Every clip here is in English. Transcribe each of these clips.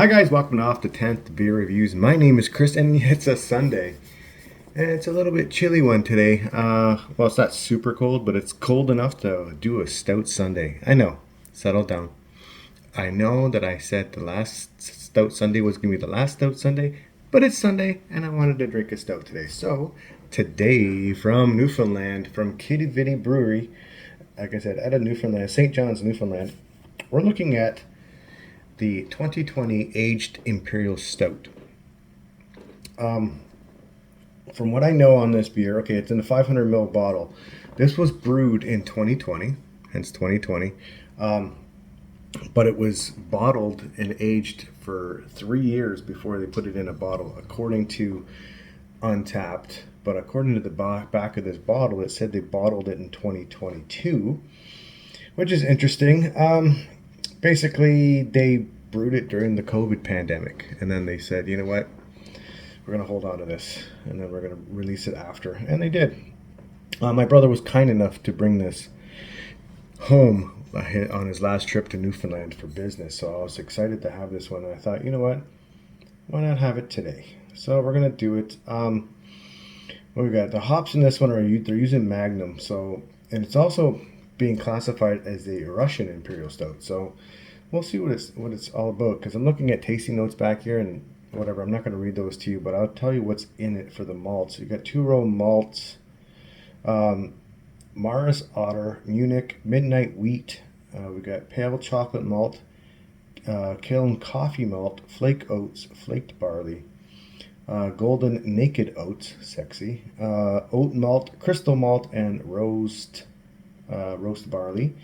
Hi guys, welcome to Off the 10th Beer Reviews. My name is Chris and it's a Sunday. And it's a little bit chilly one today. Well, it's not super cold, but it's cold enough to do a stout Sunday. I know, settle down. I know that I said the last stout Sunday was going to be the last stout Sunday, but it's Sunday and I wanted to drink a stout today. So, today from Newfoundland, from Quidi Vidi Brewery, like I said, out of Newfoundland, St. John's, Newfoundland, we're looking at the 2020 Aged Imperial Stout. From what I know on this beer, okay, it's in a 500 ml bottle. This was brewed in 2020, hence 2020. But it was bottled and aged for 3 years before they put it in a bottle, according to Untapped. But according to the back of this bottle, it said they bottled it in 2022, which is interesting. Basically, they brewed it during the COVID pandemic, and then they said, you know what, we're going to hold on to this, and then we're going to release it after, and they did. My brother was kind enough to bring this home on his last trip to Newfoundland for business, so I was excited to have this one, and I thought, you know what, why not have it today? So we're going to do it. What we got? The hops in this one they're using Magnum, so, and it's also being classified as a Russian Imperial Stout. So we'll see what it's all about, because I'm looking at tasting notes back here and whatever. I'm not going to read those to you, but I'll tell you what's in it for the malts. You got two-row malts, Mars Otter, Munich, Midnight Wheat. We got pale chocolate malt, kiln coffee malt, flake oats, flaked barley, golden naked oats, sexy, oat malt, crystal malt, and roast barley.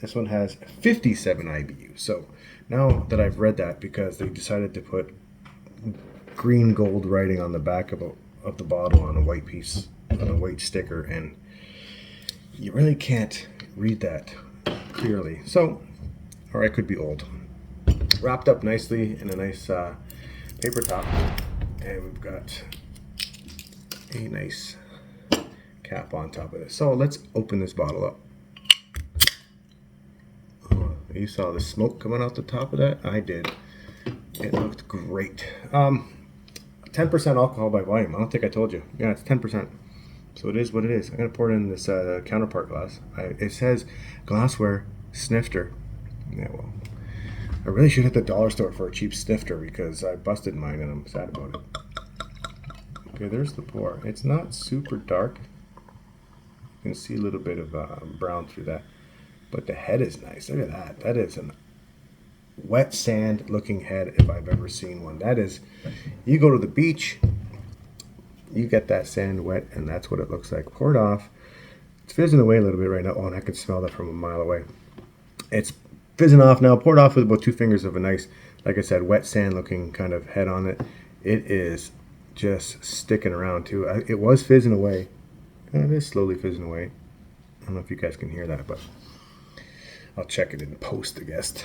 This one has 57 IBU. So now that I've read that, because they decided to put green gold writing on the back of the bottle on a white piece, on a white sticker, and you really can't read that clearly. So, or I could be old. Wrapped up nicely in a nice paper top, and we've got a nice cap on top of this. So let's open this bottle up. Oh, you saw the smoke coming out the top of that? I did. It looked great. 10% alcohol by volume. I don't think I told you. Yeah, it's 10%. So it is what it is. I'm going to pour it in this counterpart glass. It says glassware snifter. Yeah, well, I really should hit the dollar store for a cheap snifter, because I busted mine and I'm sad about it. Okay, there's the pour. It's not super dark. You can see a little bit of brown through that, but the head is nice. Look at that. That is a wet sand looking head if I've ever seen one. That is, you go to the beach, you get that sand wet, and that's what it looks like. Pour it off. It's fizzing away a little bit right now. Oh, and I can smell that from a mile away. It's fizzing off now. Pour it off with about 2 fingers of a nice, like I said, wet sand looking kind of head on it. It is just sticking around too. It was fizzing away. It is slowly fizzing away. I don't know if you guys can hear that, but I'll check it in post, I guess.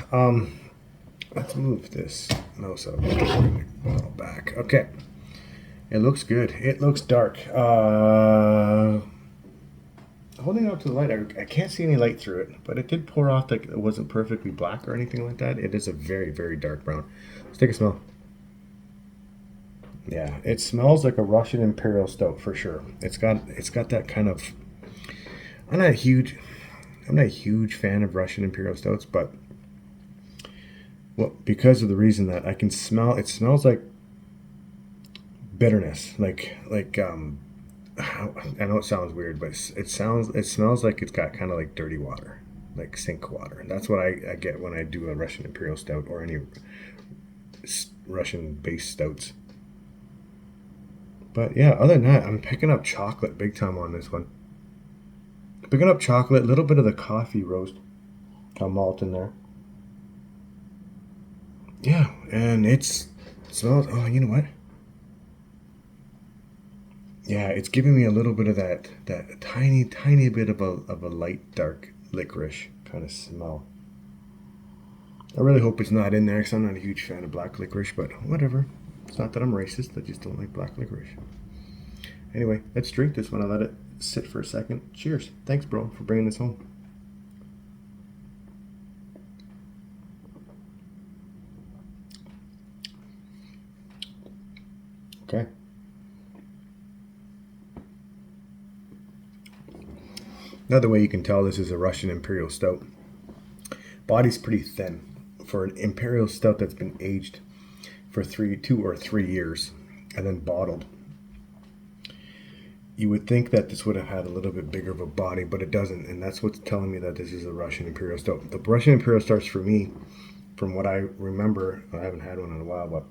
Let's move this nose up. Bring the bottle back. Okay. It looks good. It looks dark. Holding it up to the light, I can't see any light through it, but it did pour off like it wasn't perfectly black or anything like that. It is a very, very dark brown. Let's take a smell. Yeah, it smells like a Russian Imperial Stout for sure. It's got that kind of. I'm not a huge fan of Russian Imperial Stouts, but well, because of the reason that I can smell. It smells like bitterness, like I know it sounds weird, but it smells like it's got kind of like dirty water, like sink water. And that's what I get when I do a Russian Imperial Stout or any Russian-based stouts. But yeah, other than that, I'm picking up chocolate big time on this one. Picking up chocolate, a little bit of the coffee roast malt in there. Yeah, and it smells. Oh, you know what? Yeah, it's giving me a little bit of that tiny bit of a light dark licorice kind of smell. I really hope it's not in there, because I'm not a huge fan of black licorice, but whatever. It's not that I'm racist, I just don't like black licorice. Anyway, let's drink this one. I'll let it sit for a second. Cheers. Thanks, bro, for bringing this home. Okay. Another way you can tell this is a Russian Imperial Stout. Body's pretty thin for an Imperial Stout that's been aged for 2 or 3 years and then bottled. You would think that this would have had a little bit bigger of a body, but it doesn't, and that's what's telling me that this is a Russian Imperial Stout. The Russian Imperial Stouts, for me, from what I remember, I haven't had one in a while, but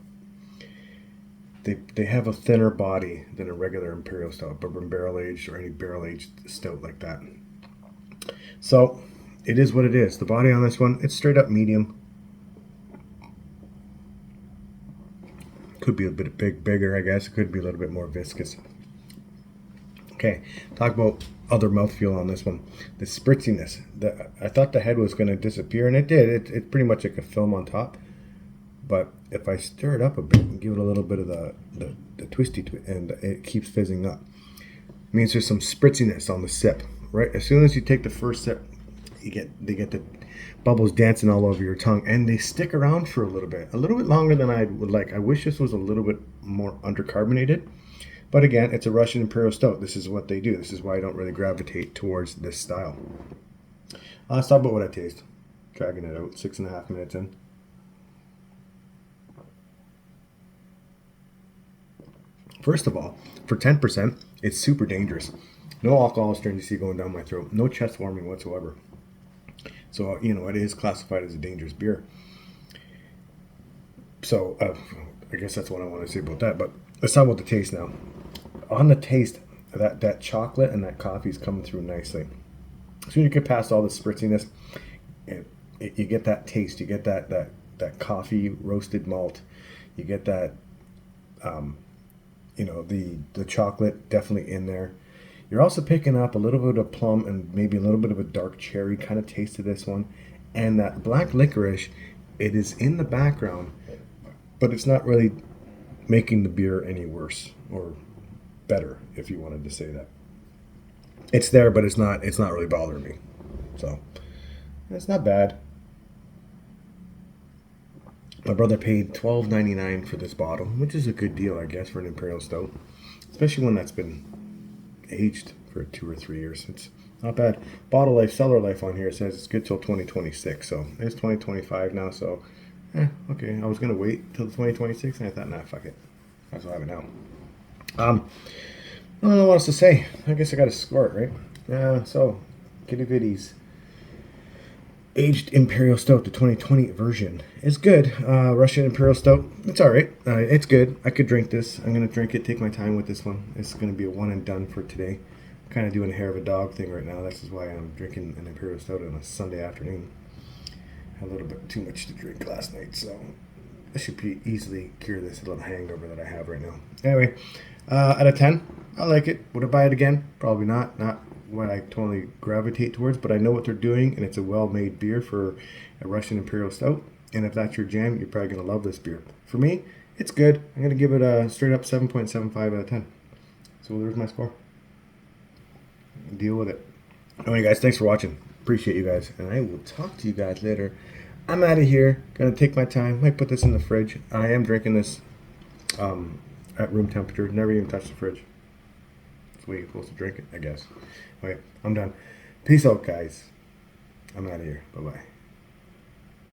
they have a thinner body than a regular Imperial Stout, bourbon barrel aged or any barrel aged stout like that. So it is what it is. The body on this one, it's straight up medium. Could be a bit bigger, I guess. It could be a little bit more viscous. Okay, talk about other mouthfeel on this one. The spritziness. I thought the head was going to disappear, and it did. It's pretty much like a film on top. But if I stir it up a bit and give it a little bit of the twisty, and it keeps fizzing up, it means there's some spritziness on the sip. Right, as soon as you take the first sip, they get the bubbles dancing all over your tongue, and they stick around for a little bit longer than I would like. I wish this was a little bit more undercarbonated, but again, it's a Russian Imperial Stout. This is what they do. This is why I don't really gravitate towards this style. Let's talk about what I taste. Dragging it out, 6.5 minutes in. First of all, for 10%, it's super dangerous. No alcohol astringency going down my throat. No chest warming whatsoever. So, it is classified as a dangerous beer. So, I guess that's what I want to say about that. But let's talk about the taste now. On the taste, that chocolate and that coffee is coming through nicely. As soon as you get past all the spritziness, you get that taste. You get that coffee roasted malt. You get that, the chocolate definitely in there. You're also picking up a little bit of plum and maybe a little bit of a dark cherry kind of taste to this one. And that black licorice, it is in the background, but it's not really making the beer any worse or better, if you wanted to say that. It's there, but it's not really bothering me. So, it's not bad. My brother paid $12.99 for this bottle, which is a good deal, I guess, for an Imperial Stout. Especially one that's been aged for 2 or 3 years. It's not bad. Bottle life, cellar life on here says it's good till 2026. So it's 2025 now. So, okay. I was gonna wait till 2026, and I thought, nah, fuck it. That's what I have it now. I don't know what else to say. I guess I got to score it, right? So, Quidi Vidi's aged Imperial Stout, the 2020 version, is good. Russian Imperial Stout, it's all right. It's good. I could drink this. I'm gonna drink it. Take my time with this one. It's gonna be a one and done for today. I'm kind of doing a hair of a dog thing right now. This is why I'm drinking an Imperial Stout on a Sunday afternoon. Had a little bit too much to drink last night, so I should easily cure this little hangover that I have right now. Anyway, out of 10, I like it. Would I buy it again? Probably not. Not what I totally gravitate towards, but I know what they're doing, and it's a well-made beer for a Russian Imperial Stout. And if that's your jam, you're probably going to love this beer. For me, it's good. I'm going to give it a straight up 7.75 out of 10. So there's my score. Deal with it. Anyway, guys, thanks for watching. Appreciate you guys, and I will talk to you guys later. I'm out of here. Going to take my time. Might put this in the fridge. I am drinking this at room temperature. Never even touched the fridge. That's the way you're supposed to drink it, I guess. Okay, I'm done. Peace out, guys. I'm out of here. Bye-bye.